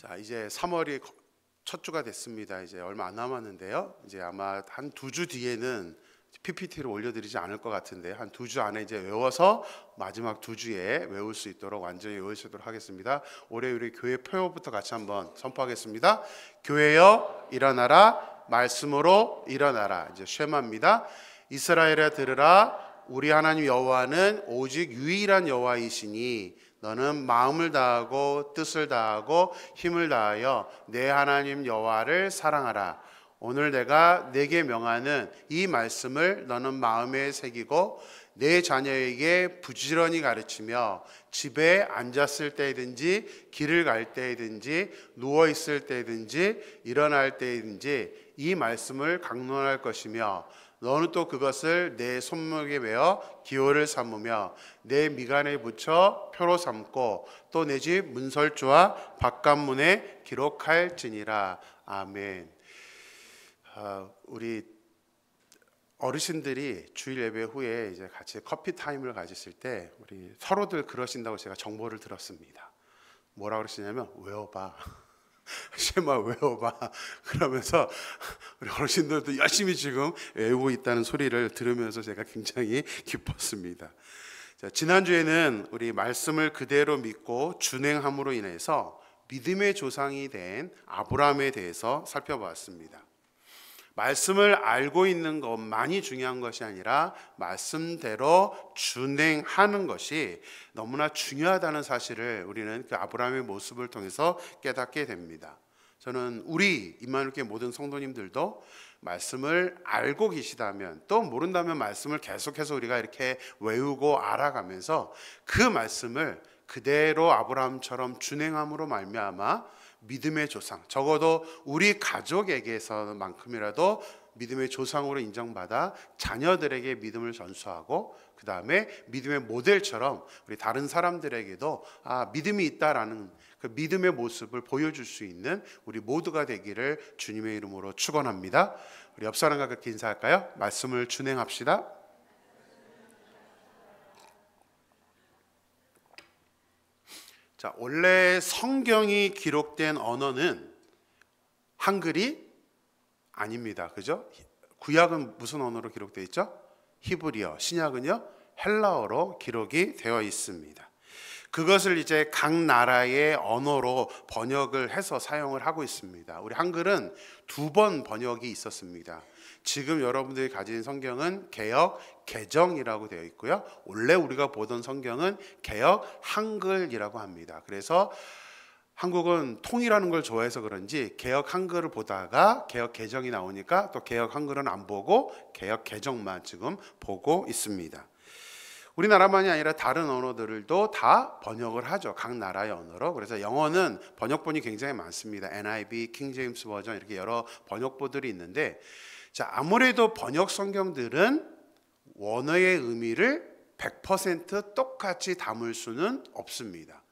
자, 이제 3월이 첫 주가 됐습니다. 이제 얼마 안 남았는데요. 이제 아마 한 2주 뒤에는 PPT를 올려드리지 않을 것 같은데 한 2주 안에 이제 외워서 마지막 2주에 외울 수 있도록 완전히 외울 수 있도록 하겠습니다. 올해 우리 교회 표어부터 같이 한번 선포하겠습니다. 교회여 일어나라, 말씀으로 일어나라. 이제 쉐마입니다. 이스라엘아 들으라, 우리 하나님 여호와는 오직 유일한 여호와이시니 너는 마음을 다하고 뜻을 다하고 힘을 다하여 내 하나님 여호와를 사랑하라. 오늘 내가 내게 명하는 이 말씀을 너는 마음에 새기고 내 자녀에게 부지런히 가르치며 집에 앉았을 때든지 길을 갈 때든지 누워 있을 때든지 일어날 때든지 이 말씀을 강론할 것이며 너는 또 그것을 내 손목에 메어 기호를 삼으며 내 미간에 붙여 표로 삼고 또 내 집 문설주와 바깥문에 기록할지니라. 아멘. 우리 어르신들이 주일 예배 후에 이제 같이 커피 타임을 가지실 때 우리 서로들 그러신다고 제가 정보를 들었습니다. 뭐라 그러시냐면 외워봐. 쉐마 외워봐. 그러면서 우리 어르신들도 열심히 지금 외우고 있다는 소리를 들으면서 제가 굉장히 기뻤습니다. 자, 지난주에는 우리 말씀을 그대로 믿고 준행함으로 인해서 믿음의 조상이 된 아브라함에 대해서 살펴보았습니다. 말씀을 알고 있는 것만이 중요한 것이 아니라 말씀대로 준행하는 것이 너무나 중요하다는 사실을 우리는 그 아브라함의 모습을 통해서 깨닫게 됩니다. 저는 우리 임마누엘교회 모든 성도님들도 말씀을 알고 계시다면 또 모른다면 말씀을 계속해서 우리가 이렇게 외우고 알아가면서 그 말씀을 그대로 아브라함처럼 준행함으로 말미암아 믿음의 조상, 적어도 우리 가족에게서만큼이라도 믿음의 조상으로 인정받아 자녀들에게 믿음을 전수하고 그 다음에 믿음의 모델처럼 우리 다른 사람들에게도 믿음이 있다라는 그 믿음의 모습을 보여줄 수 있는 우리 모두가 되기를 주님의 이름으로 축원합니다. 우리 옆 사람과 그렇게 인사할까요? 말씀을 준행합시다. 자, 원래 성경이 기록된 언어는 한글이 아닙니다. 그죠? 구약은 무슨 언어로 기록되어 있죠? 히브리어. 신약은요? 헬라어로 기록이 되어 있습니다. 그것을 이제 각 나라의 언어로 번역을 해서 사용을 하고 있습니다. 우리 한글은 2번 번역이 있었습니다. 지금 여러분들이 가진 성경은 개역 개정이라고 되어 있고요. 원래 우리가 보던 성경은 개역 한글이라고 합니다. 그래서 한국은 통일하는 걸 좋아해서 그런지 개역 한글을 보다가 개역 개정이 나오니까 또 개역 한글은 안 보고 개역 개정만 지금 보고 있습니다. 우리나라만이 아니라 다른 언어들도 다 번역을 하죠. 각 나라의 언어로. 그래서 영어는 번역본이 굉장히 많습니다. NIV, 킹 제임스 버전 이렇게 여러 번역본들이 있는데 자, 아무래도 번역 성경들은 원어의 의미를 100% 똑같이 담을 수는 없습니다.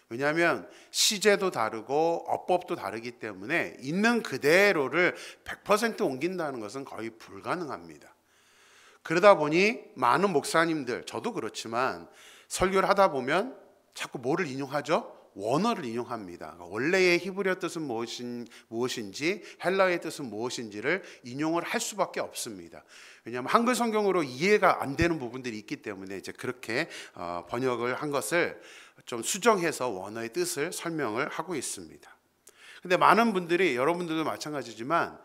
왜냐하면 시제도 다르고 어법도 다르기 때문에 있는 그대로를 100% 옮긴다는 것은 거의 불가능합니다. 그러다 보니 많은 목사님들, 저도 그렇지만 설교를 하다 보면 자꾸 뭐를 인용하죠? 원어를 인용합니다. 원래의 히브리어 뜻은 무엇인지 헬라어의 뜻은 무엇인지를 인용을 할 수밖에 없습니다. 왜냐하면 한글 성경으로 이해가 안 되는 부분들이 있기 때문에 이제 그렇게 번역을 한 것을 좀 수정해서 원어의 뜻을 설명을 하고 있습니다. 근데 많은 분들이, 여러분들도 마찬가지지만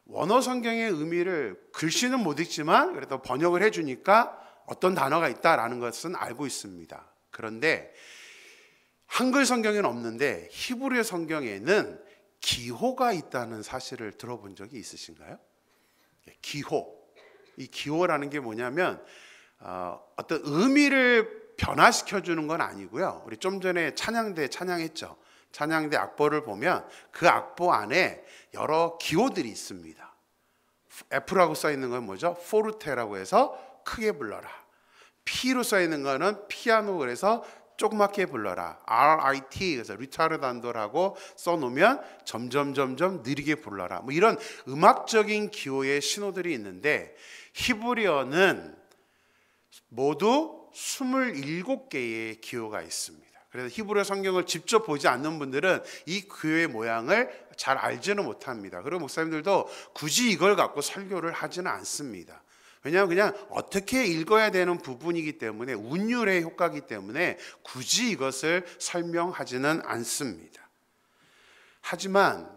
원어 성경의 의미를 글씨는 못 읽지만 그래도 번역을 해주니까 어떤 단어가 있다라는 것은 알고 있습니다. 그런데 한글 성경에는 없는데 히브리 성경에는 기호가 있다는 사실을 들어본 적이 있으신가요? 기호. 이 기호라는 게 뭐냐면 어떤 의미를 변화시켜 주는 건 아니고요. 우리 좀 전에 찬양대 찬양했죠. 찬양대 악보를 보면 그 악보 안에 여러 기호들이 있습니다. F라고 써 있는 건 뭐죠? 포르테라고 해서 크게 불러라. P로 써 있는 거는 피아노 그래서 조그맣게 불러라. RIT 그래서 리타르단도라고 써놓으면 점점 느리게 불러라. 뭐 이런 음악적인 기호의 신호들이 있는데 히브리어는 모두 27개의 기호가 있습니다. 그래서 히브리 성경을 직접 보지 않는 분들은 이 교회의 모양을 잘 알지는 못합니다. 그리고 목사님들도 굳이 이걸 갖고 설교를 하지는 않습니다. 왜냐하면 그냥 어떻게 읽어야 되는 부분이기 때문에, 운율의 효과이기 때문에 굳이 이것을 설명하지는 않습니다. 하지만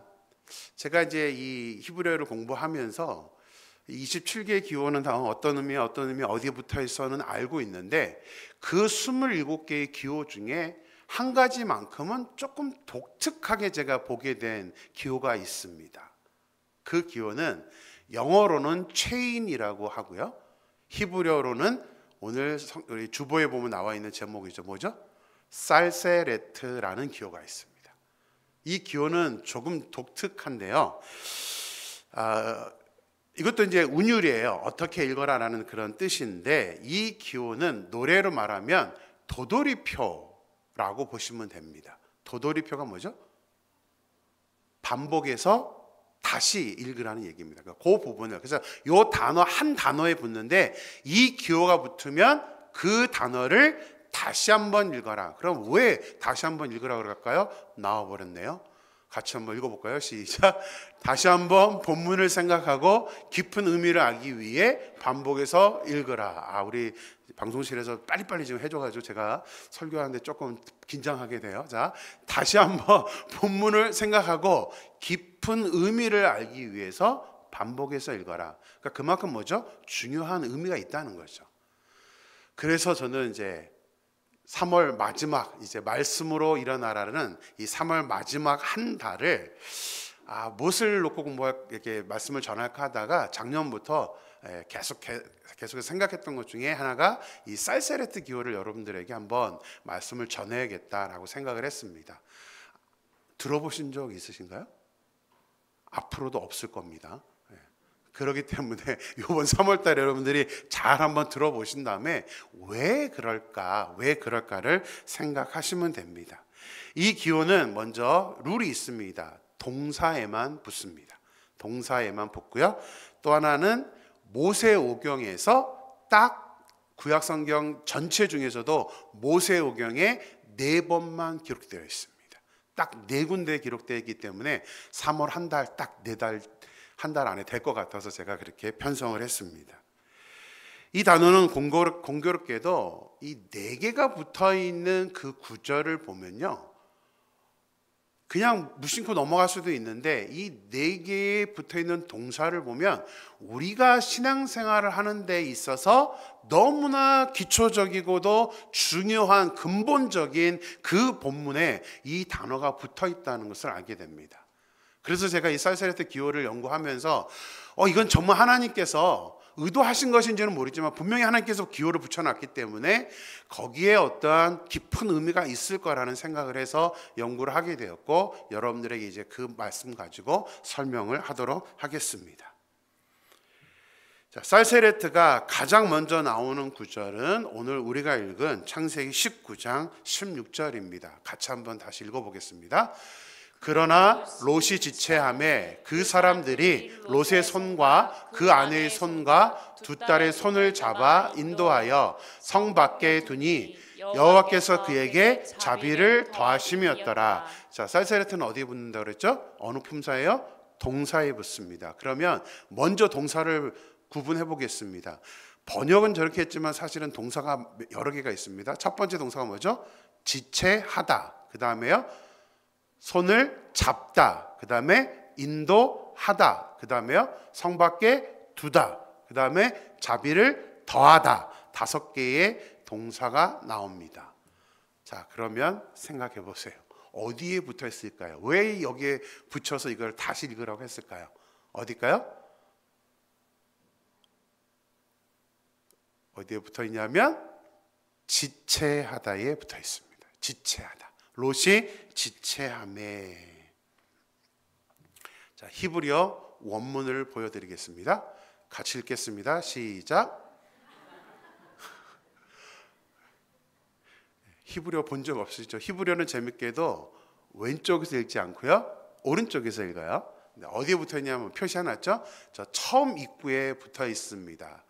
제가 이제 이 히브리어를 공부하면서 27개의 기호는 다 어떤 의미 어디에 붙어 있어는 알고 있는데, 그 27개의 기호 중에 한 가지만큼은 조금 독특하게 제가 보게 된 기호가 있습니다. 그 기호는 영어로는 chain이라고 하고요, 히브리어로는 오늘 우리 주보에 보면 나와 있는 제목이죠. 뭐죠? 살세레트라는 기호가 있습니다. 이 기호는 조금 독특한데요. 이것도 이제 운율이에요. 어떻게 읽어라라는 그런 뜻인데, 이 기호는 노래로 말하면 도돌이표라고 보시면 됩니다. 도돌이표가 뭐죠? 반복해서 다시 읽으라는 얘기입니다. 그 부분을, 그래서 이 단어 한 단어에 붙는데 이 기호가 붙으면 그 단어를 다시 한번 읽어라. 그럼 왜 다시 한번 읽으라고 그럴까요? 나와버렸네요. 같이 한번 읽어볼까요? 시작. 다시 한번 본문을 생각하고 깊은 의미를 알기 위해 반복해서 읽으라. 우리 방송실에서 빨리빨리 지금 해줘가지고 제가 설교하는데 조금 긴장하게 돼요. 자, 다시 한번 본문을 생각하고 깊은 의미를 알기 위해서 반복해서 읽어라. 그러니까 그만큼 뭐죠? 중요한 의미가 있다는 거죠. 그래서 저는 이제 3월 마지막 이제 말씀으로 일어나라는 이 3월 마지막 한 달을 무엇을 놓고 이렇게 말씀을 전할까 하다가 작년부터 계속해서 생각했던 것 중에 하나가 이 살세레트 기호를 여러분들에게 한번 말씀을 전해야겠다라고 생각을 했습니다. 들어보신 적 있으신가요? 앞으로도 없을 겁니다. 그렇기 때문에 이번 3월 달에 여러분들이 잘 한번 들어보신 다음에 왜 그럴까를 생각하시면 됩니다. 이 기호는 먼저 룰이 있습니다. 동사에만 붙습니다. 동사에만 붙고요. 또 하나는 모세오경에서 딱 구약성경 전체 중에서도 모세오경에 4번만 기록되어 있습니다. 딱 4군데 기록되어 있기 때문에 3월 한 달, 딱 4달, 한 달 안에 될 것 같아서 제가 그렇게 편성을 했습니다. 이 단어는 공교롭게도 이 4개가 붙어있는 그 구절을 보면요, 그냥 무심코 넘어갈 수도 있는데 이 4개에 붙어있는 동사를 보면 우리가 신앙생활을 하는 데 있어서 너무나 기초적이고도 중요한 근본적인 그 본문에 이 단어가 붙어있다는 것을 알게 됩니다. 그래서 제가 이 살세레트 기호를 연구하면서 이건 정말 하나님께서 의도하신 것인지는 모르지만 분명히 하나님께서 기호를 붙여놨기 때문에 거기에 어떠한 깊은 의미가 있을 거라는 생각을 해서 연구를 하게 되었고, 여러분들에게 이제 그 말씀 가지고 설명을 하도록 하겠습니다. 자, 살세레트가 가장 먼저 나오는 구절은 오늘 우리가 읽은 창세기 19장 16절입니다. 같이 한번 다시 읽어보겠습니다. 그러나 롯이 지체하매 그 사람들이 롯의 손과 그 아내의 손과 두 딸의 손을 잡아 인도하여 성 밖에 두니 여호와께서 그에게 자비를 더하심이었더라. 자, 살세레트는 어디에 붙는다고 그랬죠? 어느 품사예요? 동사에 붙습니다. 그러면 먼저 동사를 구분해 보겠습니다. 번역은 저렇게 했지만 사실은 동사가 여러 개가 있습니다. 첫 번째 동사가 뭐죠? 지체하다. 그 다음에요, 손을 잡다. 그 다음에 인도하다. 그 다음에요, 성 밖에 두다. 그 다음에 자비를 더하다. 5개의 동사가 나옵니다. 자, 그러면 생각해 보세요. 어디에 붙어 있을까요? 왜 여기에 붙여서 이걸 다시 읽으라고 했을까요? 어딜까요? 어디에 붙어 있냐면 지체하다에 붙어 있습니다. 지체하다. 롯이 지체하매. 자, 히브리어 원문을 보여드리겠습니다. 같이 읽겠습니다. 시작. 히브리어 본 적 없으시죠? 히브리어는 재밌게도 왼쪽에서 읽지 않고요, 오른쪽에서 읽어요. 어디에 붙어 있냐면 표시해놨죠? 저 처음 입구에 붙어 있습니다.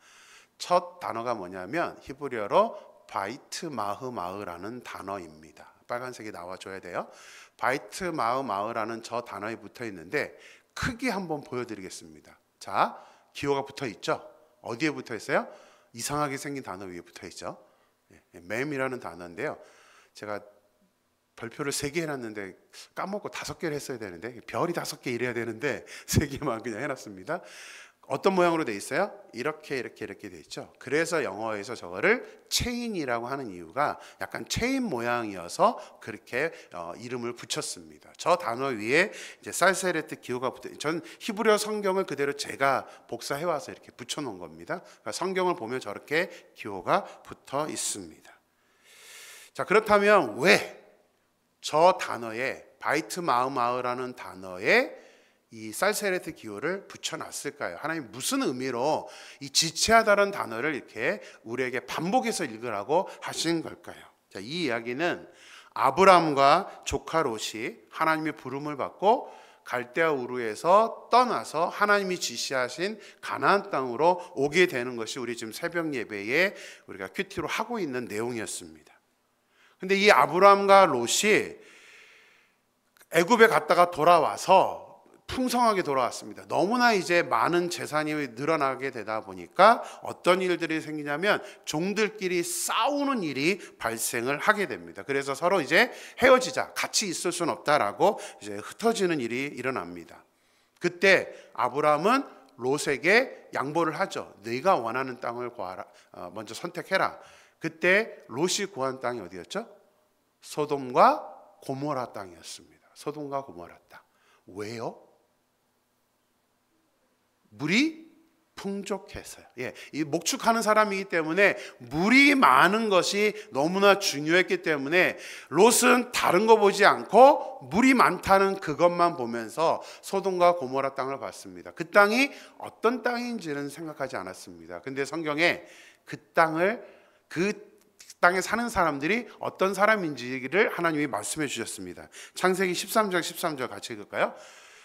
첫 단어가 뭐냐면 히브리어로 바이트 마흐마흐라는 단어입니다. 빨간색이 나와줘야 돼요. 바이트 마으라는 저 단어에 붙어 있는데 크기 한번 보여드리겠습니다. 자, 기호가 붙어 있죠? 어디에 붙어 있어요? 이상하게 생긴 단어 위에 붙어 있죠. 맴이라는 단어인데요. 제가 별표를 3개 해놨는데 까먹고 5개를 했어야 되는데, 별이 5개 이래야 되는데 3개만 그냥 해놨습니다. 어떤 모양으로 돼 있어요? 이렇게 돼 있죠. 그래서 영어에서 저거를 체인이라고 하는 이유가 약간 체인 모양이어서 그렇게 이름을 붙였습니다. 저 단어 위에 이제 살세레트 기호가 붙어. 전 히브리어 성경을 그대로 제가 복사해 와서 이렇게 붙여 놓은 겁니다. 그러니까 성경을 보면 저렇게 기호가 붙어 있습니다. 자, 그렇다면 왜 저 단어에 바이트 마으라는 단어에 이 살세레트 기호를 붙여놨을까요? 하나님 무슨 의미로 이 지체하다는 단어를 이렇게 우리에게 반복해서 읽으라고 하신 걸까요? 자, 이 이야기는 아브람과 조카 롯이 하나님의 부름을 받고 갈대아 우르에서 떠나서 하나님이 지시하신 가나안 땅으로 오게 되는 것이 우리 지금 새벽 예배에 우리가 큐티로 하고 있는 내용이었습니다. 근데 이 아브람과 롯이 애굽에 갔다가 돌아와서 풍성하게 돌아왔습니다. 너무나 이제 많은 재산이 늘어나게 되다 보니까 어떤 일들이 생기냐면 종들끼리 싸우는 일이 발생을 하게 됩니다. 그래서 서로 이제 헤어지자, 같이 있을 수는 없다라고 이제 흩어지는 일이 일어납니다. 그때 아브람은 롯에게 양보를 하죠. 네가 원하는 땅을 구하라, 먼저 선택해라. 그때 롯이 구한 땅이 어디였죠? 소돔과 고모라 땅이었습니다. 소돔과 고모라 땅. 왜요? 물이 풍족해서요. 이 목축하는 사람이기 때문에 물이 많은 것이 너무나 중요했기 때문에 롯은 다른 거 보지 않고 물이 많다는 그것만 보면서 소돔과 고모라 땅을 봤습니다. 그 땅이 어떤 땅인지는 생각하지 않았습니다. 근데 성경에 그 땅에 사는 사람들이 어떤 사람인지를 하나님이 말씀해 주셨습니다. 창세기 13장 13절 같이 읽을까요?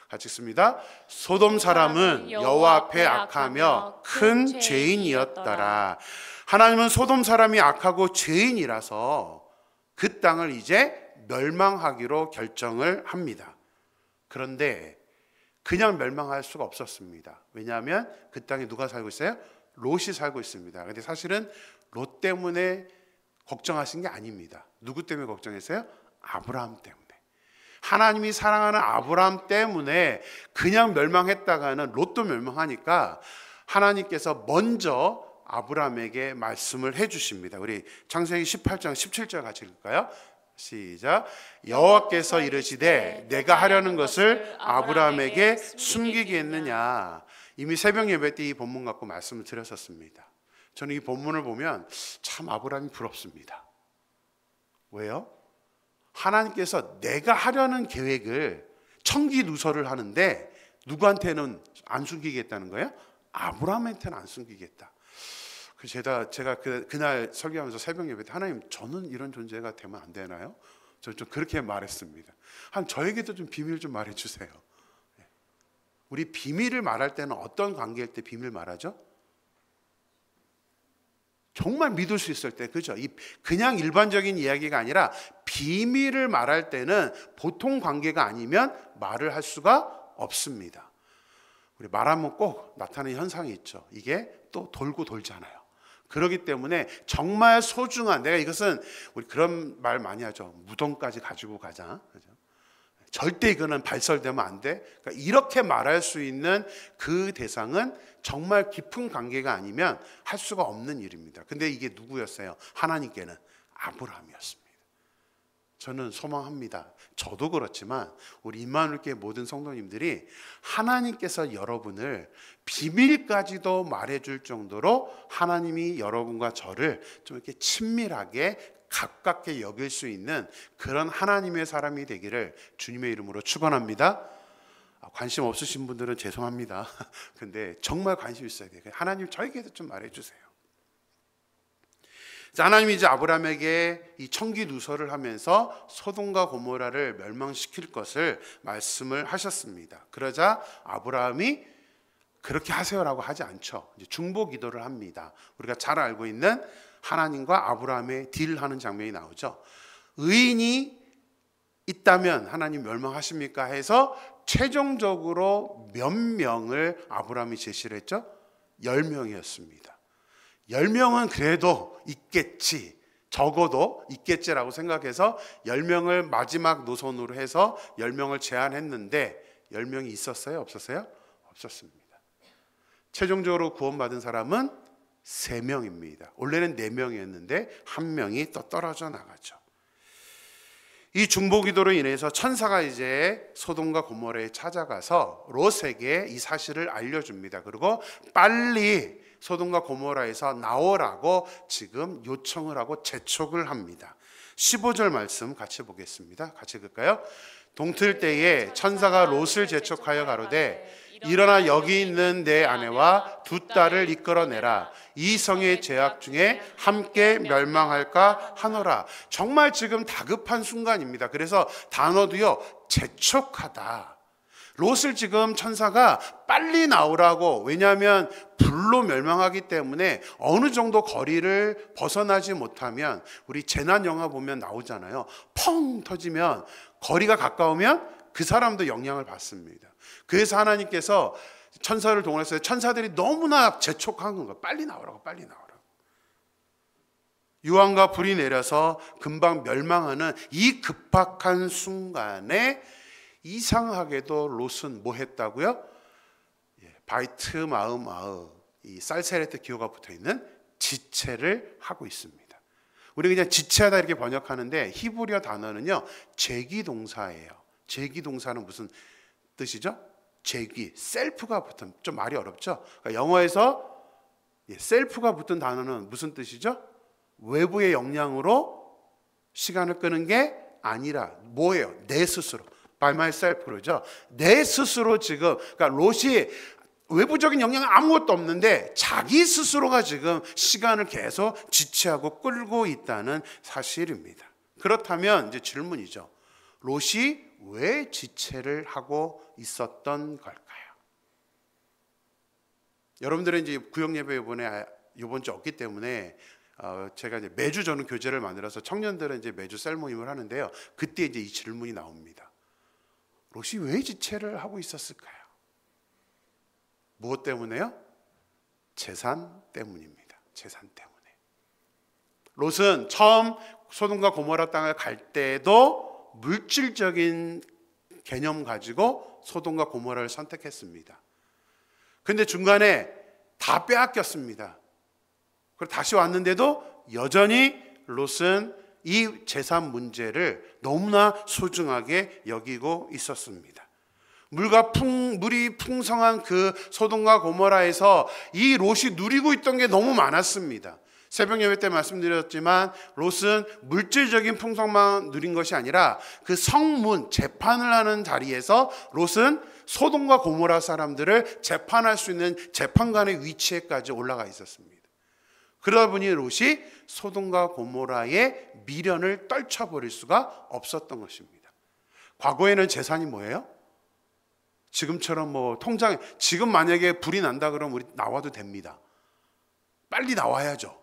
같이 읽습니다. 소돔 사람은 여호와 앞에 악하며 큰 죄인이었더라. 하나님은 소돔 사람이 악하고 죄인이라서 그 땅을 이제 멸망하기로 결정을 합니다. 그런데 그냥 멸망할 수가 없었습니다. 왜냐하면 그 땅에 누가 살고 있어요? 롯이 살고 있습니다. 근데 사실은 롯 때문에 걱정하신 게 아닙니다. 누구 때문에 걱정했어요? 아브라함 때문에. 하나님이 사랑하는 아브라함 때문에 그냥 멸망했다가는 롯도 멸망하니까 하나님께서 먼저 아브라함에게 말씀을 해주십니다. 우리 창세기 18장 17절 같이 읽을까요? 시작. 여호와께서 이르시되 내가 하려는 것을 아브라함에게 숨기겠느냐. 이미 새벽 예배 때 이 본문 갖고 말씀을 드렸었습니다. 저는 이 본문을 보면 참 아브라함이 부럽습니다. 왜요? 하나님께서 내가 하려는 계획을 청기누설을 하는데 누구한테는 안 숨기겠다는 거예요? 아브라함한테는 안 숨기겠다. 제가 그날 설교하면서 새벽 예배 때 하나님 저는 이런 존재가 되면 안 되나요? 저는 좀 그렇게 말했습니다. 저에게도 좀 비밀 좀 말해주세요. 우리 비밀을 말할 때는 어떤 관계일 때 비밀 말하죠? 정말 믿을 수 있을 때, 그죠? 그냥 일반적인 이야기가 아니라 비밀을 말할 때는 보통 관계가 아니면 말을 할 수가 없습니다. 우리 말하면 꼭 나타나는 현상이 있죠. 이게 또 돌고 돌잖아요. 그렇기 때문에 정말 소중한, 내가 이것은 우리 그런 말 많이 하죠. 무덤까지 가지고 가자. 그죠? 절대 이거는 발설되면 안 돼. 그러니까 이렇게 말할 수 있는 그 대상은 정말 깊은 관계가 아니면 할 수가 없는 일입니다. 근데 이게 누구였어요? 하나님께는 아브라함이었습니다. 저는 소망합니다. 저도 그렇지만 우리 임마누엘교회 모든 성도님들이 하나님께서 여러분을 비밀까지도 말해줄 정도로 하나님이 여러분과 저를 좀 이렇게 친밀하게 가깝게 여길 수 있는 그런 하나님의 사람이 되기를 주님의 이름으로 축원합니다. 관심 없으신 분들은 죄송합니다. 근데 정말 관심 있어야 돼요. 하나님 저에게도 좀 말해주세요. 하나님이 이제 아브라함에게 이 청기누설을 하면서 소돔과 고모라를 멸망시킬 것을 말씀을 하셨습니다. 그러자 아브라함이 그렇게 하세요라고 하지 않죠. 이제 중보 기도를 합니다. 우리가 잘 알고 있는 하나님과 아브라함의 딜하는 장면이 나오죠. 의인이 있다면 하나님 멸망하십니까? 해서 최종적으로 몇 명을 아브라함이 제시를 했죠? 10명이었습니다. 10명은 그래도 있겠지, 적어도 있겠지라고 생각해서 10명을 마지막 노선으로 해서 10명을 제안했는데 10명이 있었어요? 없었어요? 없었습니다. 최종적으로 구원받은 사람은 3명입니다. 원래는 4명이었는데 1명이 또 떨어져 나가죠. 이 중보기도로 인해서 천사가 이제 소돔과 고모라에 찾아가서 롯에게 이 사실을 알려줍니다. 그리고 빨리 소돔과 고모라에서 나오라고 지금 요청을 하고 재촉을 합니다. 15절 말씀 같이 보겠습니다. 같이 읽을까요? 동틀 때에 천사가 롯을 재촉하여 가로되 일어나 여기 있는 내 아내와 2 딸을 이끌어내라. 이 성의 죄악 중에 함께 멸망할까 하노라. 정말 지금 다급한 순간입니다. 그래서 단어도요, 재촉하다. 롯을 지금 천사가 빨리 나오라고, 왜냐하면 불로 멸망하기 때문에 어느 정도 거리를 벗어나지 못하면, 우리 재난 영화 보면 나오잖아요. 펑 터지면 거리가 가까우면 그 사람도 영향을 받습니다. 그래서 하나님께서 천사를 동원했어요. 천사들이 너무나 재촉한 건가, 빨리 나오라고, 빨리 나오라고. 유황과 불이 내려서 금방 멸망하는 이 급박한 순간에 이상하게도 롯은 뭐 했다고요? 바이트 마으 이 쌀세레트 기호가 붙어있는 지체를 하고 있습니다. 우리 그냥 지체하다 이렇게 번역하는데 히브리어 단어는요, 제기동사예요. 제기동사는 무슨 뜻이죠? 제기, 셀프가 붙은, 좀 말이 어렵죠? 그러니까 영어에서 셀프가 붙은 단어는 무슨 뜻이죠? 외부의 영향으로 시간을 끄는 게 아니라 뭐예요? 내 스스로, by myself 그러죠. 내 스스로 지금, 그러니까 롯이 외부적인 영향은 아무것도 없는데 자기 스스로가 지금 시간을 계속 지체하고 끌고 있다는 사실입니다. 그렇다면 이제 질문이죠. 롯이 왜 지체를 하고 있었던 걸까요? 여러분들은 이제 구역 예배 이번 주 없기 때문에 제가 이제 매주 저는 교재를 만들어서 청년들은 이제 매주 셀 모임을 하는데요. 그때 이제 이 질문이 나옵니다. 롯이 왜 지체를 하고 있었을까요? 무엇 때문에요? 재산 때문입니다. 재산 때문에. 롯은 처음 소돔과 고모라 땅을 갈 때도 물질적인 개념 가지고 소돔과 고모라를 선택했습니다. 근데 중간에 다 빼앗겼습니다. 그리고 다시 왔는데도 여전히 롯은 이 재산 문제를 너무나 소중하게 여기고 있었습니다. 물이 풍성한 그 소돔과 고모라에서 이 롯이 누리고 있던 게 너무 많았습니다. 새벽 예배 때 말씀드렸지만 롯은 물질적인 풍성만 누린 것이 아니라 그 성문, 재판을 하는 자리에서 롯은 소돔과 고모라 사람들을 재판할 수 있는 재판관의 위치에까지 올라가 있었습니다. 그러다 보니 롯이 소돔과 고모라의 미련을 떨쳐버릴 수가 없었던 것입니다. 과거에는 재산이 뭐예요? 지금처럼 뭐 통장에, 지금 만약에 불이 난다 그러면 우리 나와도 됩니다. 빨리 나와야죠.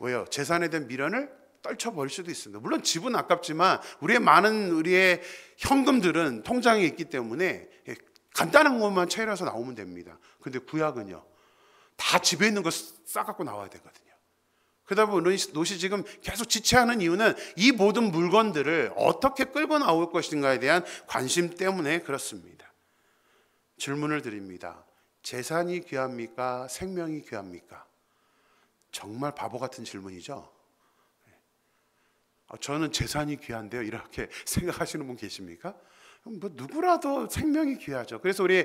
왜요? 재산에 대한 미련을 떨쳐버릴 수도 있습니다. 물론 집은 아깝지만 우리의 현금들은 통장에 있기 때문에 간단한 것만 채워서 나오면 됩니다. 근데 구약은요, 다 집에 있는 거 싸갖고 나와야 되거든요. 그러다 보니 롯이 지금 계속 지체하는 이유는 이 모든 물건들을 어떻게 끌고 나올 것인가에 대한 관심 때문에 그렇습니다. 질문을 드립니다. 재산이 귀합니까? 생명이 귀합니까? 정말 바보 같은 질문이죠. 저는 재산이 귀한데요, 이렇게 생각하시는 분 계십니까? 뭐 누구라도 생명이 귀하죠. 그래서 우리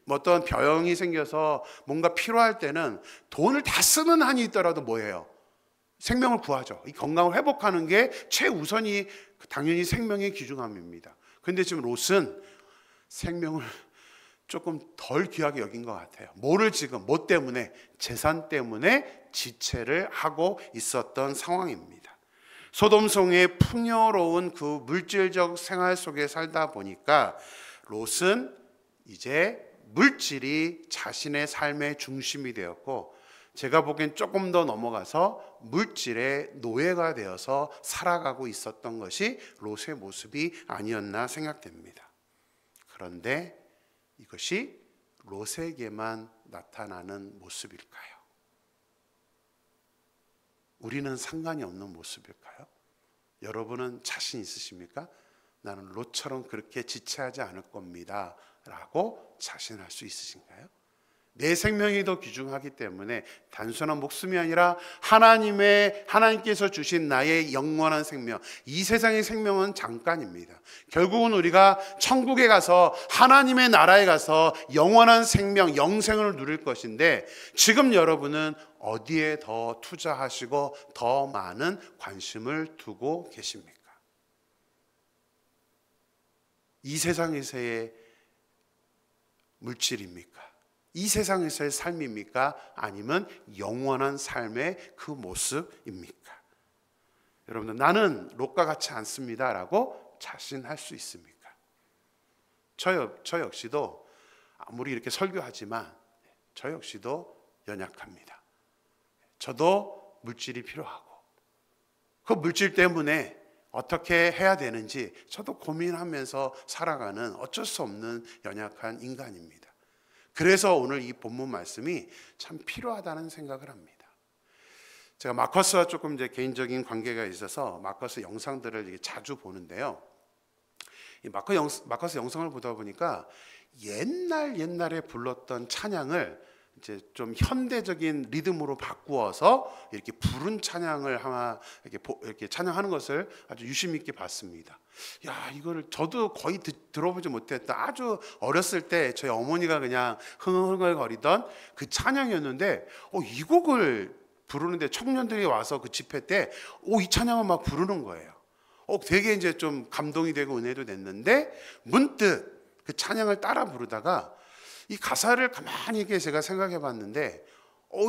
어떤 병이 생겨서 뭔가 필요할 때는 돈을 다 쓰는 한이 있더라도 뭐예요? 생명을 구하죠. 이 건강을 회복하는 게 최우선이 당연히 생명의 귀중함입니다. 그런데 지금 롯은 생명을 조금 덜 귀하게 여긴 것 같아요. 뭐 때문에? 재산 때문에 지체를 하고 있었던 상황입니다. 소돔성의 풍요로운 그 물질적 생활 속에 살다 보니까 롯은 이제 물질이 자신의 삶의 중심이 되었고, 제가 보기엔 조금 더 넘어가서 물질의 노예가 되어서 살아가고 있었던 것이 롯의 모습이 아니었나 생각됩니다. 그런데 이것이 롯에게만 나타나는 모습일까요? 우리는 상관이 없는 모습일까요? 여러분은 자신 있으십니까? 나는 롯처럼 그렇게 지체하지 않을 겁니다 라고 자신할 수 있으신가요? 내 생명이 더 귀중하기 때문에 단순한 목숨이 아니라 하나님께서 주신 나의 영원한 생명, 이 세상의 생명은 잠깐입니다. 결국은 우리가 천국에 가서 하나님의 나라에 가서 영원한 생명, 영생을 누릴 것인데, 지금 여러분은 어디에 더 투자하시고 더 많은 관심을 두고 계십니까? 이 세상에서의 물질입니까? 이 세상에서의 삶입니까? 아니면 영원한 삶의 그 모습입니까? 여러분들, 나는 롯과 같지 않습니다 라고 자신할 수 있습니까? 저 역시도 아무리 이렇게 설교하지만 저 역시도 연약합니다. 저도 물질이 필요하고 그 물질 때문에 어떻게 해야 되는지 저도 고민하면서 살아가는 어쩔 수 없는 연약한 인간입니다. 그래서 오늘 이 본문 말씀이 참 필요하다는 생각을 합니다. 제가 마커스와 조금 이제 개인적인 관계가 있어서 마커스 영상들을 자주 보는데요. 이 마커스 영상을 보다 보니까 옛날에 불렀던 찬양을 이제 좀 현대적인 리듬으로 바꾸어서 이렇게 부른 찬양을 하나 이렇게 찬양하는 것을 아주 유심 있게 봤습니다. 야, 이거를 저도 거의 들어보지 못했다. 아주 어렸을 때 저희 어머니가 그냥 흥얼흥얼거리던 그 찬양이었는데, 이 곡을 부르는데 청년들이 와서 그 집회 때, 이 찬양을 막 부르는 거예요. 되게 이제 좀 감동이 되고 은혜도 됐는데, 문득 그 찬양을 따라 부르다가 이 가사를 가만히 이렇게 제가 생각해 봤는데,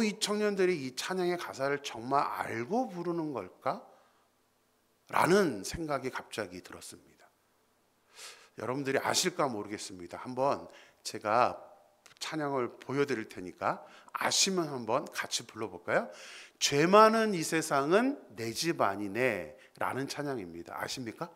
이 청년들이 이 찬양의 가사를 정말 알고 부르는 걸까? 라는 생각이 갑자기 들었습니다. 여러분들이 아실까 모르겠습니다. 한번 제가 찬양을 보여드릴 테니까 아시면 한번 같이 불러볼까요? 죄 많은 이 세상은 내 집 아니네 라는 찬양입니다. 아십니까?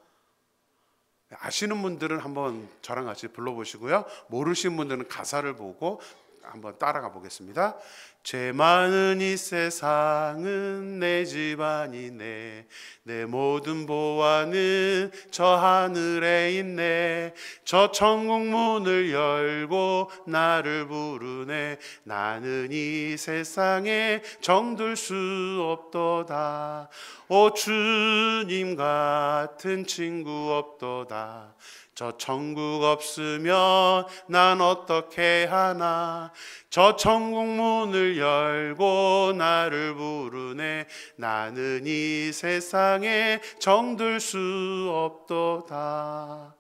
아시는 분들은 한번 저랑 같이 불러보시고요. 모르시는 분들은 가사를 보고 한번 따라가 보겠습니다. 죄 많은 이 세상은 내 집 아니네. 내 모든 보화는 저 하늘에 있네. 저 천국 문을 열고 나를 부르네. 나는 이 세상에 정들 수 없도다. 오 주님 같은 친구 없도다. 저 천국 없으면 난 어떻게 하나. 저 천국 문을 열고 나를 부르네. 나는 이 세상에 정들 수 없도다.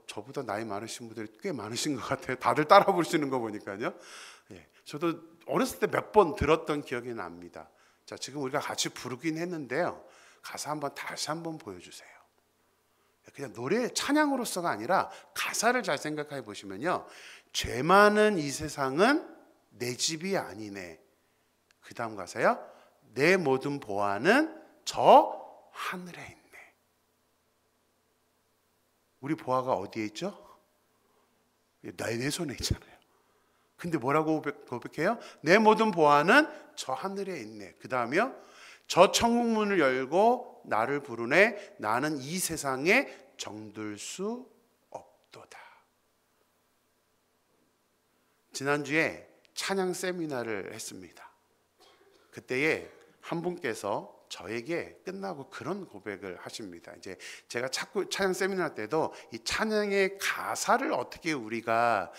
저보다 나이 많으신 분들이 꽤 많으신 것 같아요. 다들 따라 부르시는 거 보니까요. 저도 어렸을 때 몇 번 들었던 기억이 납니다. 자, 지금 우리가 같이 부르긴 했는데요. 가사 다시 한번 보여주세요. 그냥 노래 찬양으로서가 아니라 가사를 잘 생각해 보시면요, 죄 많은 이 세상은 내 집이 아니네. 그 다음 가사요, 내 모든 보화는 저 하늘에 있네. 우리 보화가 어디에 있죠? 내 손에 있잖아요. 근데 뭐라고 고백해요? 내 모든 보화는 저 하늘에 있네. 그 다음에요, 저 천국문을 열고 나를 부르네. 나는 이 세상에 정들 수 없도다. 지난주에 찬양 세미나를 했습니다. 그때에 한 분께서 저에게 끝나고 그런 고백을 하십니다. 이제 제가 자꾸 찬양 세미나 때도 이 찬양의 가사를 어떻게 우리가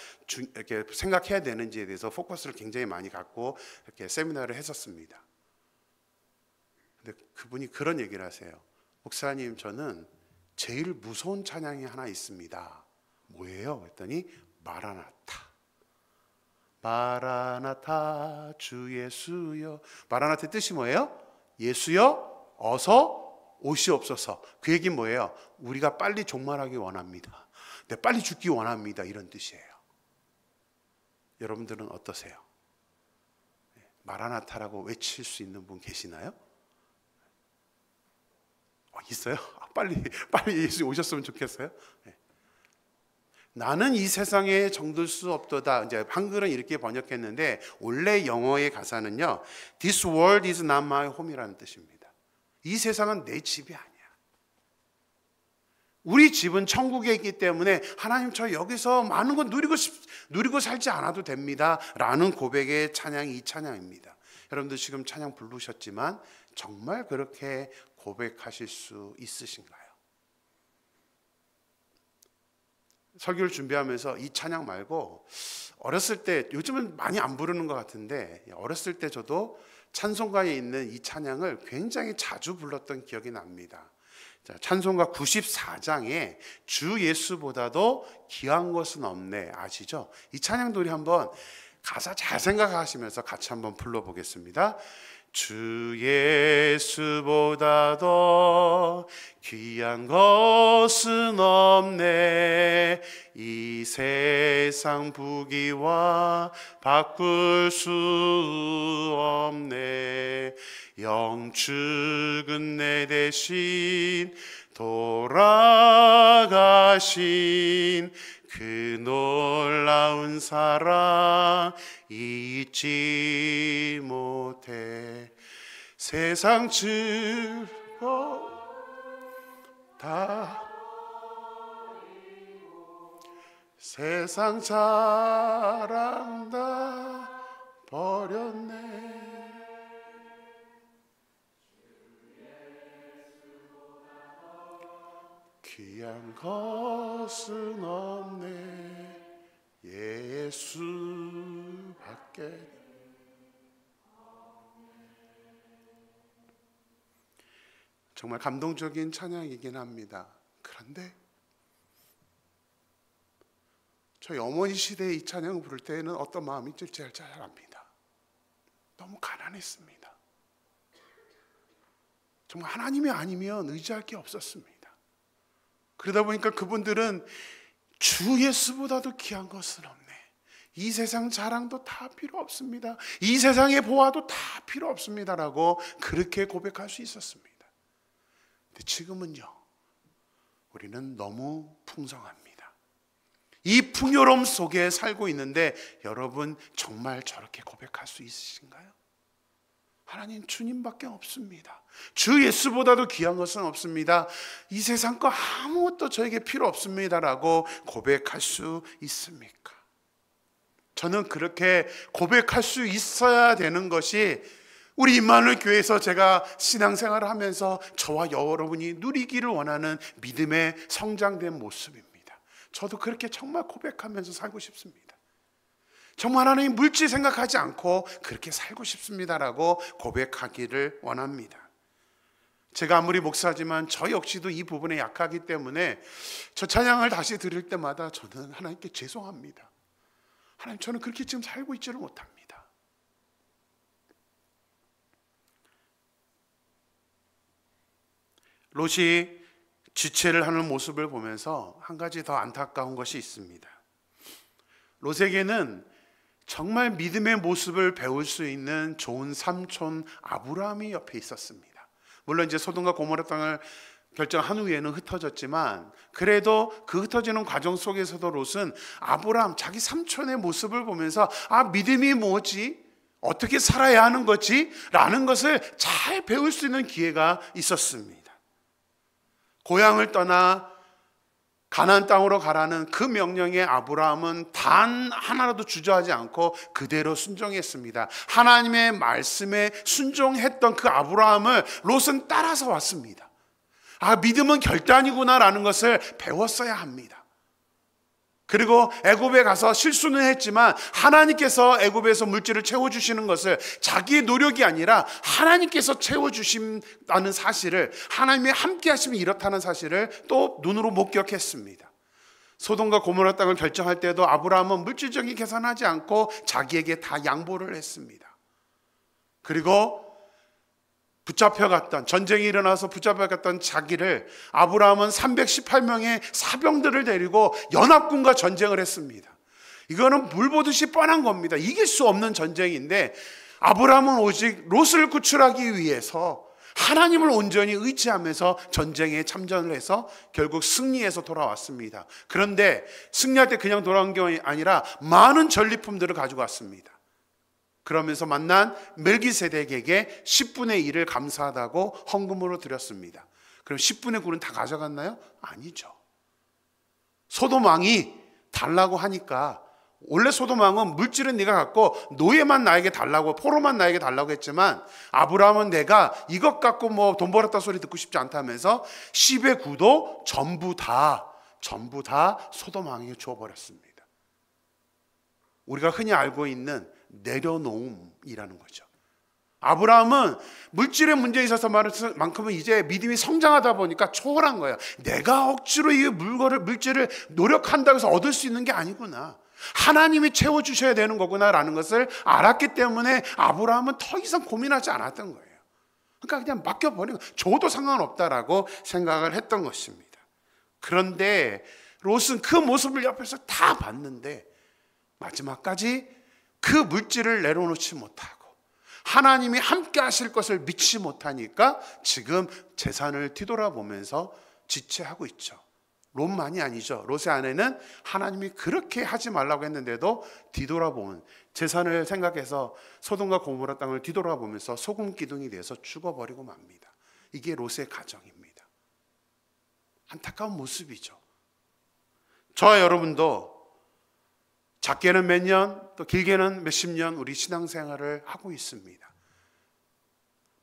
이렇게 생각해야 되는지에 대해서 포커스를 굉장히 많이 갖고 이렇게 세미나를 했었습니다. 근데 그분이 그런 얘기를 하세요. 목사님, 저는 제일 무서운 찬양이 하나 있습니다. 뭐예요? 그랬더니 마라나타. 마라나타 주 예수여. 마라나타의 뜻이 뭐예요? 예수여 어서 오시옵소서. 그 얘기는 뭐예요? 우리가 빨리 종말하기 원합니다. 네, 빨리 죽기 원합니다. 이런 뜻이에요. 여러분들은 어떠세요? 마라나타라고 외칠 수 있는 분 계시나요? 있어요? 빨리 예수 오셨으면 좋겠어요. 네. 나는 이 세상에 정들 수 없도다. 이제 한글은 이렇게 번역했는데 원래 영어의 가사는요, This world is not my home이라는 뜻입니다. 이 세상은 내 집이 아니야. 우리 집은 천국에 있기 때문에 하나님, 저 여기서 많은 거 누리고 살지 않아도 됩니다 라는 고백의 찬양이 이 찬양입니다. 여러분들 지금 찬양 부르셨지만 정말 그렇게 고백하실 수 있으신가요? 설교를 준비하면서 이 찬양 말고 어렸을 때, 요즘은 많이 안 부르는 것 같은데 어렸을 때 저도 찬송가에 있는 이 찬양을 굉장히 자주 불렀던 기억이 납니다. 자, 찬송가 94장에 주 예수보다도 귀한 것은 없네, 아시죠? 이 찬양도 우리 한번 가사 잘 생각하시면서 같이 한번 불러보겠습니다. 주 예수보다도 귀한 것은 없네, 이 세상 부귀와 바꿀 수 없네, 영축은 내 대신 돌아가신 그 놀라운 사랑 잊지 못해. 세상 즐거움 다 세상 자랑 다 버렸네. 귀한 것은 없네, 예수밖에. 정말 감동적인 찬양이긴 합니다. 그런데 저희 어머니 시대에 이 찬양을 부를 때에는 어떤 마음이 들지 잘 압니다. 너무 가난했습니다. 정말 하나님이 아니면 의지할 게 없었습니다. 그러다 보니까 그분들은 주 예수보다도 귀한 것은 없네, 이 세상 자랑도 다 필요 없습니다, 이 세상의 보아도 다 필요 없습니다라고 그렇게 고백할 수 있었습니다. 근데 지금은요, 우리는 너무 풍성합니다. 이 풍요로움 속에 살고 있는데 여러분 정말 저렇게 고백할 수 있으신가요? 하나님, 주님밖에 없습니다. 주 예수보다도 귀한 것은 없습니다. 이 세상 거 아무것도 저에게 필요 없습니다라고 고백할 수 있습니까? 저는 그렇게 고백할 수 있어야 되는 것이 우리 임마누엘 교회에서 제가 신앙생활을 하면서 저와 여러분이 누리기를 원하는 믿음의 성장된 모습입니다. 저도 그렇게 정말 고백하면서 살고 싶습니다. 정말 하나님, 물질 생각하지 않고 그렇게 살고 싶습니다라고 고백하기를 원합니다. 제가 아무리 목사지만 저 역시도 이 부분에 약하기 때문에 저 찬양을 다시 들을 때마다 저는 하나님께 죄송합니다. 하나님, 저는 그렇게 지금 살고 있지를 못합니다. 롯이 지체를 하는 모습을 보면서 한 가지 더 안타까운 것이 있습니다. 롯에게는 정말 믿음의 모습을 배울 수 있는 좋은 삼촌 아브라함이 옆에 있었습니다. 물론 이제 소돔과 고모라 땅을 결정한 후에는 흩어졌지만 그래도 그 흩어지는 과정 속에서도 롯은 아브라함, 자기 삼촌의 모습을 보면서 믿음이 뭐지? 어떻게 살아야 하는 거지? 라는 것을 잘 배울 수 있는 기회가 있었습니다. 고향을 떠나 가나안 땅으로 가라는 그 명령에 아브라함은 단 하나라도 주저하지 않고 그대로 순종했습니다. 하나님의 말씀에 순종했던 그 아브라함을 롯은 따라서 왔습니다. 믿음은 결단이구나라는 것을 배웠어야 합니다. 그리고 애굽에 가서 실수는 했지만 하나님께서 애굽에서 물질을 채워주시는 것을 자기의 노력이 아니라 하나님께서 채워주신다는 사실을, 하나님의 함께 하심이 이렇다는 사실을 또 눈으로 목격했습니다. 소돔과 고모라 땅을 결정할 때도 아브라함은 물질적인 계산하지 않고 자기에게 다 양보를 했습니다. 그리고 전쟁이 일어나서 붙잡혀갔던 자기를 아브라함은 318명의 사병들을 데리고 연합군과 전쟁을 했습니다. 이거는 물 보듯이 뻔한 겁니다. 이길 수 없는 전쟁인데 아브라함은 오직 롯을 구출하기 위해서 하나님을 온전히 의지하면서 전쟁에 참전을 해서 결국 승리해서 돌아왔습니다. 그런데 승리할 때 그냥 돌아온 게 아니라 많은 전리품들을 가지고 왔습니다. 그러면서 만난 멜기세덱에게 10분의 1을 감사하다고 헌금으로 드렸습니다. 그럼 10분의 9는 다 가져갔나요? 아니죠. 소돔 왕이 달라고 하니까, 원래 소돔 왕은 물질은 네가 갖고 노예만 나에게 달라고, 포로만 나에게 달라고 했지만 아브라함은 내가 이것 갖고 뭐 돈 벌었다 소리 듣고 싶지 않다면서 10의 9도 전부 다 소돔 왕에게 주어버렸습니다. 우리가 흔히 알고 있는 내려놓음이라는 거죠. 아브라함은 물질의 문제에 있어서 만큼은 이제 믿음이 성장하다 보니까 초월한 거예요. 내가 억지로 이 물질을 노력한다고 해서 얻을 수 있는 게 아니구나, 하나님이 채워주셔야 되는 거구나라는 것을 알았기 때문에 아브라함은 더 이상 고민하지 않았던 거예요. 그러니까 그냥 맡겨버리고 줘도 상관없다라고 생각을 했던 것입니다. 그런데 롯은 그 모습을 옆에서 다 봤는데 마지막까지 그 물질을 내려놓지 못하고 하나님이 함께 하실 것을 믿지 못하니까 지금 재산을 뒤돌아보면서 지체하고 있죠. 롯만이 아니죠. 롯의 아내는 하나님이 그렇게 하지 말라고 했는데도 뒤돌아보면, 재산을 생각해서 소돔과 고모라 땅을 뒤돌아보면서 소금 기둥이 돼서 죽어버리고 맙니다. 이게 롯의 가정입니다. 안타까운 모습이죠. 저와 여러분도 작게는 몇 년, 또 길게는 몇십 년 우리 신앙생활을 하고 있습니다.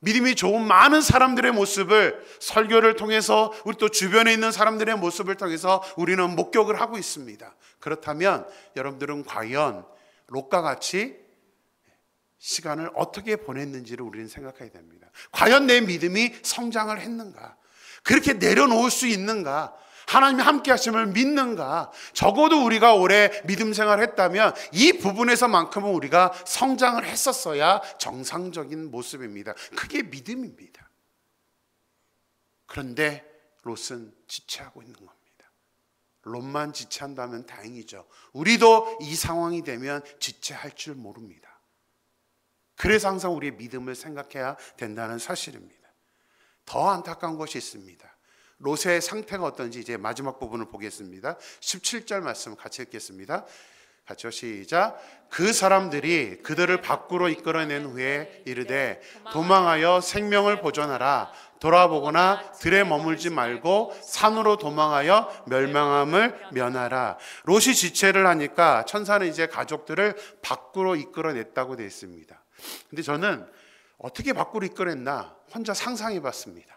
믿음이 좋은 많은 사람들의 모습을 설교를 통해서, 우리 또 주변에 있는 사람들의 모습을 통해서 우리는 목격을 하고 있습니다. 그렇다면 여러분들은 과연 롯과 같이 시간을 어떻게 보냈는지를 우리는 생각해야 됩니다. 과연 내 믿음이 성장을 했는가? 그렇게 내려놓을 수 있는가? 하나님이 함께 하심을 믿는가? 적어도 우리가 오래 믿음 생활을 했다면 이 부분에서만큼은 우리가 성장을 했었어야 정상적인 모습입니다. 그게 믿음입니다. 그런데 롯은 지체하고 있는 겁니다. 롯만 지체한다면 다행이죠. 우리도 이 상황이 되면 지체할 줄 모릅니다. 그래서 항상 우리의 믿음을 생각해야 된다는 사실입니다. 더 안타까운 것이 있습니다. 롯의 상태가 어떤지 이제 마지막 부분을 보겠습니다. 17절 말씀 같이 읽겠습니다. 같이요, 시작. 그 사람들이 그들을 밖으로 이끌어낸 후에 이르되 도망하여 생명을 보존하라. 돌아보거나 들에 머물지 말고 산으로 도망하여 멸망함을 면하라. 롯이 지체를 하니까 천사는 이제 가족들을 밖으로 이끌어냈다고 되어 있습니다. 근데 저는 어떻게 밖으로 이끌어냈나 혼자 상상해 봤습니다.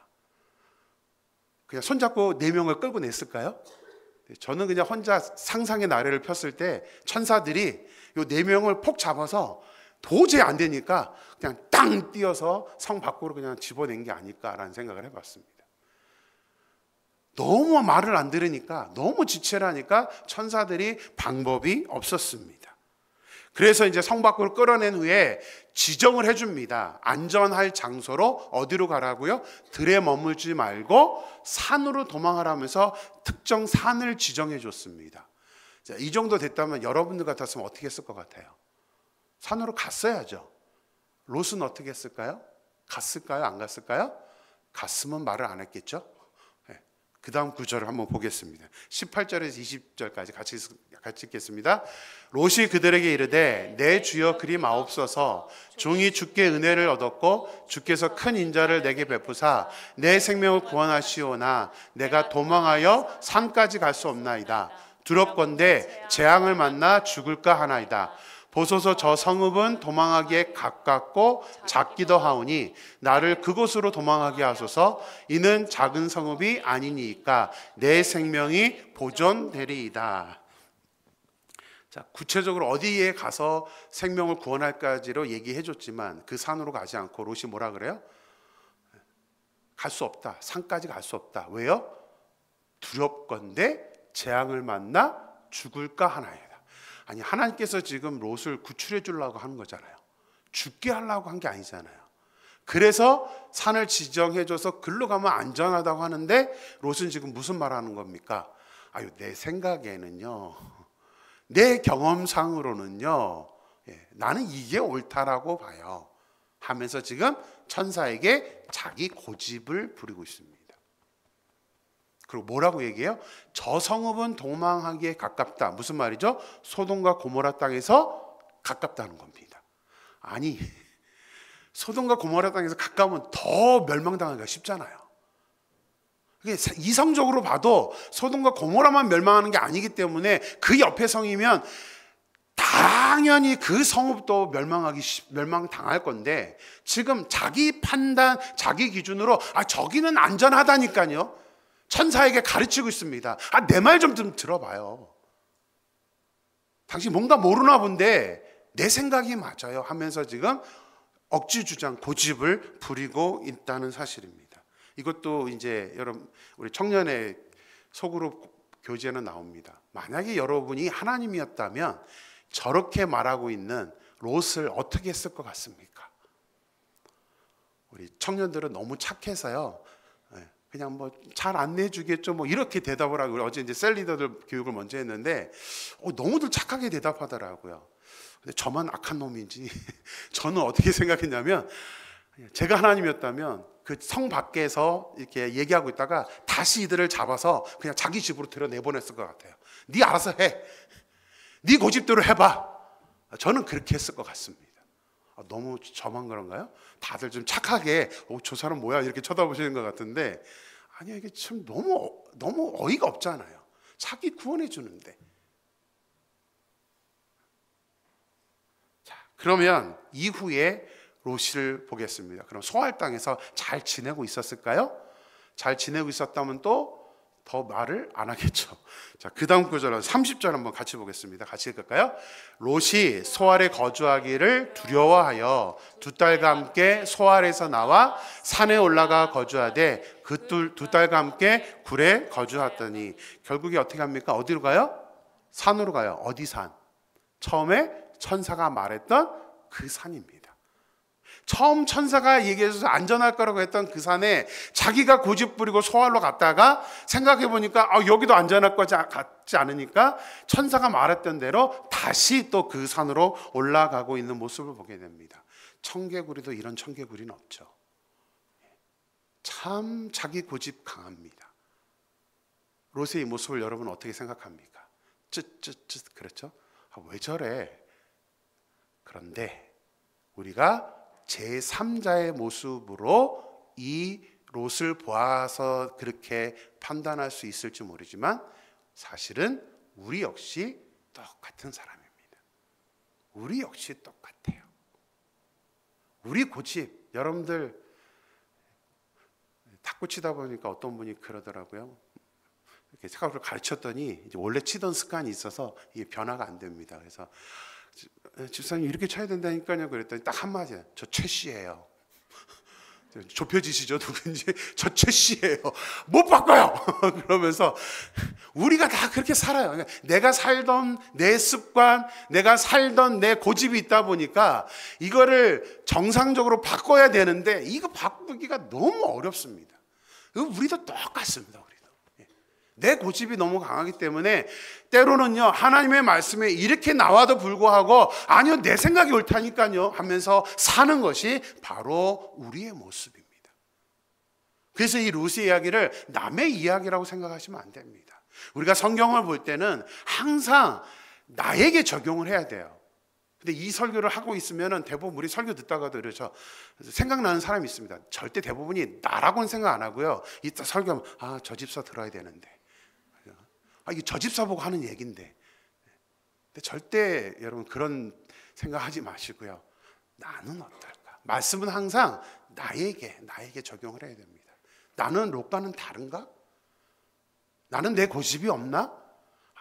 그냥 손잡고 4명을 끌고 냈을까요? 저는 그냥 혼자 상상의 나래를 폈을 때 천사들이 이 4명을 폭 잡아서 도저히 안 되니까 그냥 땅 뛰어서 성 밖으로 그냥 집어낸 게 아닐까라는 생각을 해봤습니다. 너무 말을 안 들으니까, 너무 지체를 하니까 천사들이 방법이 없었습니다. 그래서 이제 성 밖으로 끌어낸 후에 지정을 해줍니다. 안전할 장소로 어디로 가라고요? 들에 머물지 말고 산으로 도망하라면서 특정 산을 지정해 줬습니다. 자, 이 정도 됐다면 여러분들 같았으면 어떻게 했을 것 같아요? 산으로 갔어야죠. 롯은 어떻게 했을까요? 갔을까요? 안 갔을까요? 갔으면 말을 안 했겠죠? 그 다음 구절을 한번 보겠습니다. 18절에서 20절까지 같이 읽겠습니다. 롯이 그들에게 이르되 내 주여 그리 마옵소서. 종이 주께 은혜를 얻었고 주께서 큰 인자를 내게 베푸사 내 생명을 구원하시오나 내가 도망하여 산까지 갈 수 없나이다. 두렵건대 재앙을 만나 죽을까 하나이다. 보소서 저 성읍은 도망하기에 가깝고 작기도 하오니 나를 그곳으로 도망하게 하소서. 이는 작은 성읍이 아니니까 내 생명이 보존되리이다. 자, 구체적으로 어디에 가서 생명을 구원할까지로 얘기해 줬지만 그 산으로 가지 않고 롯이 뭐라 그래요? 갈 수 없다. 산까지 갈 수 없다. 왜요? 두렵건대 재앙을 만나 죽을까 하나이다. 아니, 하나님께서 지금 롯을 구출해 주려고 하는 거잖아요. 죽게 하려고 한 게 아니잖아요. 그래서 산을 지정해줘서 글로 가면 안전하다고 하는데 롯은 지금 무슨 말하는 겁니까? 아유, 내 생각에는요, 내 경험상으로는요, 나는 이게 옳다라고 봐요. 하면서 지금 천사에게 자기 고집을 부리고 있습니다. 그리고 뭐라고 얘기해요? 저 성읍은 도망하기에 가깝다. 무슨 말이죠? 소돔과 고모라 땅에서 가깝다는 겁니다. 아니, 소돔과 고모라 땅에서 가까우면 더 멸망당하기가 쉽잖아요. 이성적으로 봐도 소돔과 고모라만 멸망하는 게 아니기 때문에 그 옆에 성이면 당연히 그 성읍도 멸망당할 건데, 지금 자기 판단, 자기 기준으로 저기는 안전하다니까요. 천사에게 가르치고 있습니다. 내 말 좀 들어봐요. 당신 뭔가 모르나 본데 내 생각이 맞아요 하면서 지금 억지 주장, 고집을 부리고 있다는 사실입니다. 이것도 이제 여러분 우리 청년의 소그룹 교재는 나옵니다. 만약에 여러분이 하나님이었다면 저렇게 말하고 있는 롯을 어떻게 했을 것 같습니까? 우리 청년들은 너무 착해서요, 그냥 뭐 잘 안내해 주겠죠, 뭐 이렇게 대답을 하고, 어제 이제 셀리더들 교육을 먼저 했는데 너무들 착하게 대답하더라고요. 근데 저만 악한 놈인지 저는 어떻게 생각했냐면, 제가 하나님이었다면 그 성 밖에서 이렇게 얘기하고 있다가 다시 이들을 잡아서 그냥 자기 집으로 들여내보냈을 것 같아요. 네 알아서 해, 네 고집대로 해봐. 저는 그렇게 했을 것 같습니다. 너무 저만 그런가요? 다들 좀 착하게 저 사람 뭐야 이렇게 쳐다보시는 것 같은데, 아니요, 이게 참 너무 어이가 없잖아요. 자기 구원해 주는데. 자, 그러면 이후에 롯을 보겠습니다. 그럼 소알 땅에서 잘 지내고 있었을까요? 잘 지내고 있었다면 또 더 말을 안 하겠죠. 자, 그 다음 구절은 30절 한번 같이 보겠습니다. 같이 읽을까요? 롯이 소알에 거주하기를 두려워하여 두 딸과 함께 소알에서 나와 산에 올라가 거주하되 그 두 딸과 함께 굴에 거주하더니, 결국에 어떻게 합니까? 어디로 가요? 산으로 가요. 어디 산? 처음에 천사가 말했던 그 산입니다. 처음 천사가 얘기해서 안전할 거라고 했던 그 산에 자기가 고집 부리고 소알로 갔다가 생각해 보니까 여기도 안전할 것 같지 않으니까 천사가 말했던 대로 다시 또 그 산으로 올라가고 있는 모습을 보게 됩니다. 청개구리도 이런 청개구리는 없죠. 참 자기 고집 강합니다. 롯의 이 모습을 여러분 어떻게 생각합니까? 쯧쯧쯧, 그렇죠? 왜 저래? 그런데 우리가 제3자의 모습으로 이 롯을 보아서 그렇게 판단할 수 있을지 모르지만, 사실은 우리 역시 똑같은 사람입니다. 우리 역시 똑같아요. 우리 고집, 여러분들 탁구 치다 보니까 어떤 분이 그러더라고요. 이렇게 탁구를 가르쳤더니 이제 원래 치던 습관이 있어서 이게 변화가 안 됩니다. 그래서 집사님 이렇게 쳐야 된다니까요. 그랬더니 딱 한마디, 저 최씨예요. 좁혀지시죠? 누군지. 저 최씨예요. 못 바꿔요. 그러면서 우리가 다 그렇게 살아요. 그러니까 내가 살던 내 습관, 내가 살던 내 고집이 있다 보니까 이거를 정상적으로 바꿔야 되는데 이거 바꾸기가 너무 어렵습니다. 우리도 똑같습니다. 내 고집이 너무 강하기 때문에 때로는요, 하나님의 말씀에 이렇게 나와도 불구하고 아니요, 내 생각이 옳다니까요 하면서 사는 것이 바로 우리의 모습입니다. 그래서 이 롯의 이야기를 남의 이야기라고 생각하시면 안 됩니다. 우리가 성경을 볼 때는 항상 나에게 적용을 해야 돼요. 근데 이 설교를 하고 있으면 대부분 우리 설교 듣다가도 그렇죠. 생각나는 사람이 있습니다. 절대 대부분이 나라고는 생각 안 하고요, 이따 설교하면 저 집사 들어야 되는데, 이게 저 집사 보고 하는 얘기인데. 근데 절대 여러분 그런 생각하지 마시고요. 나는 어떨까? 말씀은 항상 나에게 적용을 해야 됩니다. 나는 롯과는 다른가? 나는 내 고집이 없나?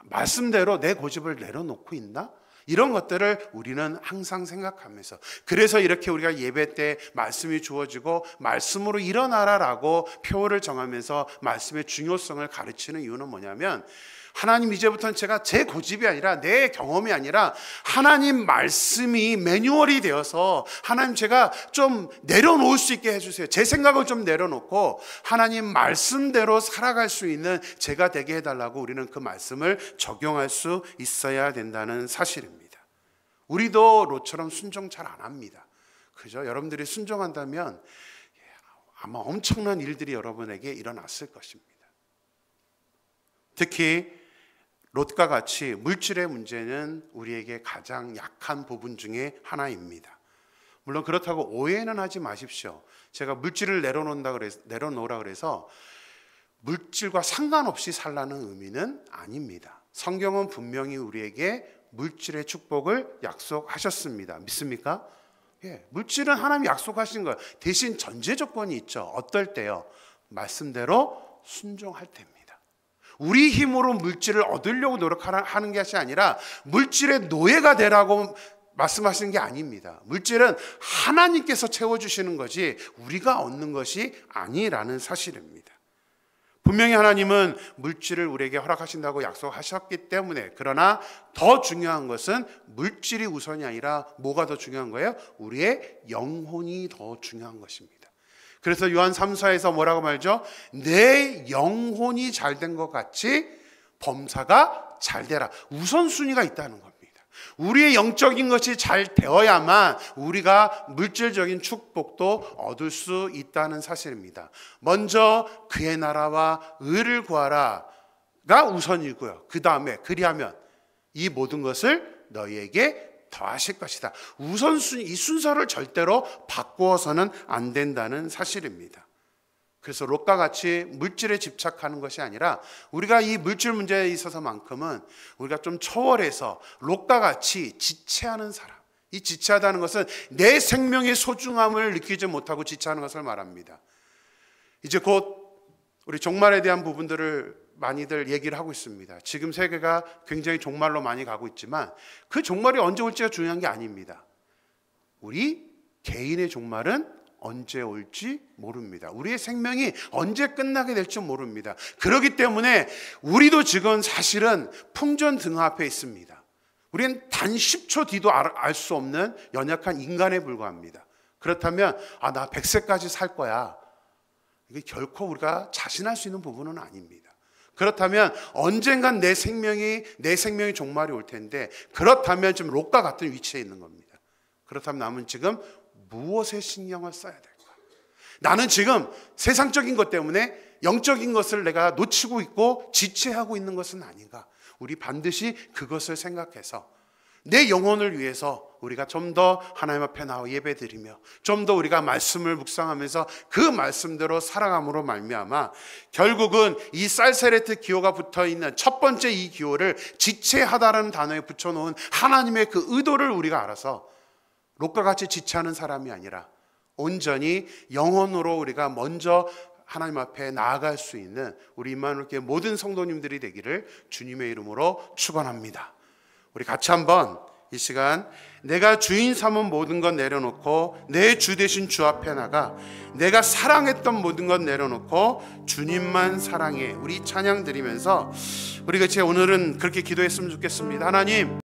말씀대로 내 고집을 내려놓고 있나? 이런 것들을 우리는 항상 생각하면서, 그래서 이렇게 우리가 예배 때 말씀이 주어지고 말씀으로 일어나라라고 표를 정하면서 말씀의 중요성을 가르치는 이유는 뭐냐면, 하나님 이제부터는 제가 제 고집이 아니라 내 경험이 아니라 하나님 말씀이 매뉴얼이 되어서 하나님 제가 좀 내려놓을 수 있게 해주세요. 제 생각을 좀 내려놓고 하나님 말씀대로 살아갈 수 있는 제가 되게 해달라고 우리는 그 말씀을 적용할 수 있어야 된다는 사실입니다. 우리도 롯처럼 순종 잘 안 합니다. 그죠? 여러분들이 순종한다면 아마 엄청난 일들이 여러분에게 일어났을 것입니다. 특히 롯과 같이 물질의 문제는 우리에게 가장 약한 부분 중에 하나입니다. 물론 그렇다고 오해는 하지 마십시오. 제가 물질을 내려놓으라 그래서 물질과 상관없이 살라는 의미는 아닙니다. 성경은 분명히 우리에게 물질의 축복을 약속하셨습니다. 믿습니까? 예, 물질은 하나님이 약속하신 거예요. 대신 전제 조건이 있죠. 어떨 때요? 말씀대로 순종할 때입니다. 우리 힘으로 물질을 얻으려고 노력하는 것이 아니라 물질의 노예가 되라고 말씀하시는 게 아닙니다. 물질은 하나님께서 채워주시는 거지 우리가 얻는 것이 아니라는 사실입니다. 분명히 하나님은 물질을 우리에게 허락하신다고 약속하셨기 때문에, 그러나 더 중요한 것은 물질이 우선이 아니라 뭐가 더 중요한 거예요? 우리의 영혼이 더 중요한 것입니다. 그래서 요한 3서에서 뭐라고 말죠? 내 영혼이 잘된 것 같이 범사가 잘되라. 우선순위가 있다는 겁니다. 우리의 영적인 것이 잘 되어야만 우리가 물질적인 축복도 얻을 수 있다는 사실입니다. 먼저 그의 나라와 의를 구하라가 우선이고요. 그 다음에 그리하면 이 모든 것을 너희에게 더하실 것이다. 우선순위, 이 순서를 절대로 바꾸어서는 안 된다는 사실입니다. 그래서 롯과 같이 물질에 집착하는 것이 아니라 우리가 이 물질 문제에 있어서만큼은 우리가 좀 초월해서 롯과 같이 지체하는 사람. 이 지체하다는 것은 내 생명의 소중함을 느끼지 못하고 지체하는 것을 말합니다. 이제 곧 우리 종말에 대한 부분들을 많이들 얘기를 하고 있습니다. 지금 세계가 굉장히 종말로 많이 가고 있지만 그 종말이 언제 올지가 중요한 게 아닙니다. 우리 개인의 종말은 언제 올지 모릅니다. 우리의 생명이 언제 끝나게 될지 모릅니다. 그렇기 때문에 우리도 지금 사실은 풍전 등 앞에 있습니다. 우리는 단 10초 뒤도 알 수 없는 연약한 인간에 불과합니다. 그렇다면 나 100세까지 살 거야. 이게 결코 우리가 자신할 수 있는 부분은 아닙니다. 그렇다면 언젠간 내 생명이 종말이 올 텐데, 그렇다면 지금 롯과 같은 위치에 있는 겁니다. 그렇다면 남은 지금 무엇에 신경을 써야 될까? 나는 지금 세상적인 것 때문에 영적인 것을 내가 놓치고 있고 지체하고 있는 것은 아닌가? 우리 반드시 그것을 생각해서 내 영혼을 위해서 우리가 좀 더 하나님 앞에 나와 예배드리며 좀 더 우리가 말씀을 묵상하면서 그 말씀대로 살아감으로 말미암아 결국은 이 쌀세레트 기호가 붙어있는 첫 번째 이 기호를 지체하다라는 단어에 붙여놓은 하나님의 그 의도를 우리가 알아서 롯과 같이 지체하는 사람이 아니라 온전히 영혼으로 우리가 먼저 하나님 앞에 나아갈 수 있는 우리 임마누엘교회 모든 성도님들이 되기를 주님의 이름으로 축원합니다. 우리 같이 한번 이 시간 내가 주인 삼은 모든 것 내려놓고 내 주 되신 주 앞에 나가 내가 사랑했던 모든 것 내려놓고 주님만 사랑해, 우리 찬양 드리면서 우리 같이 오늘은 그렇게 기도했으면 좋겠습니다. 하나님,